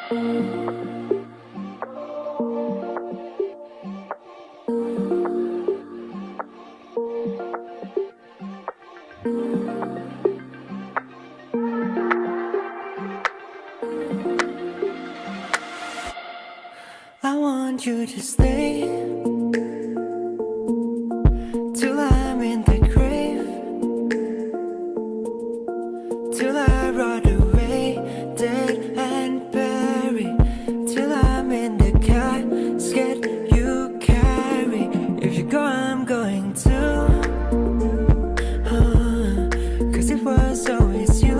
I want you to stay till I'm in the grave, till I rot away, dead and buried, till I'm in the casket you carry. If you go, I'm going to, 'cause it was always you.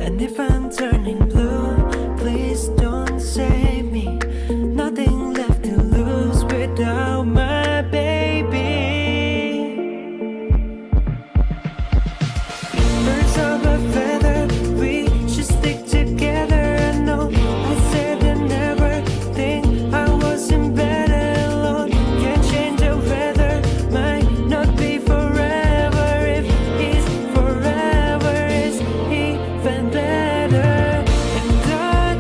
And if I'm turning blue, please don't save me. Nothing left to lose without my baby. Birds of a feather, we should stick together. I know I said I never think I wasn't better alone. Can't change the weather, might not be forever. If it's forever, it's even better. And I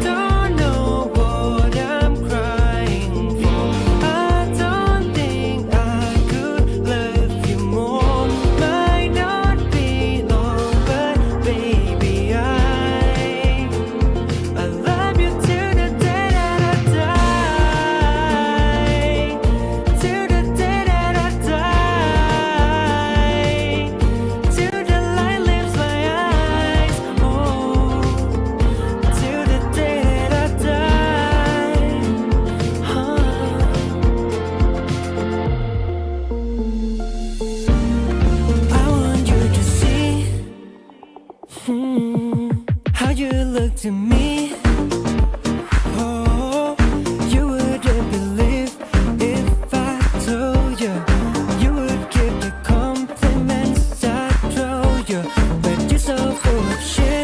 don't know what I'm crying for. I don't think I could love you more. Might not be long, but baby, I love you till the day that I die. Till the day that I die. Till the light leaves my eyes. Oh, till the day that I die. I want you to see how you look to me. Oh, you wouldn't believe if I told you. You would give the compliments I throw you, but you're so full of shit.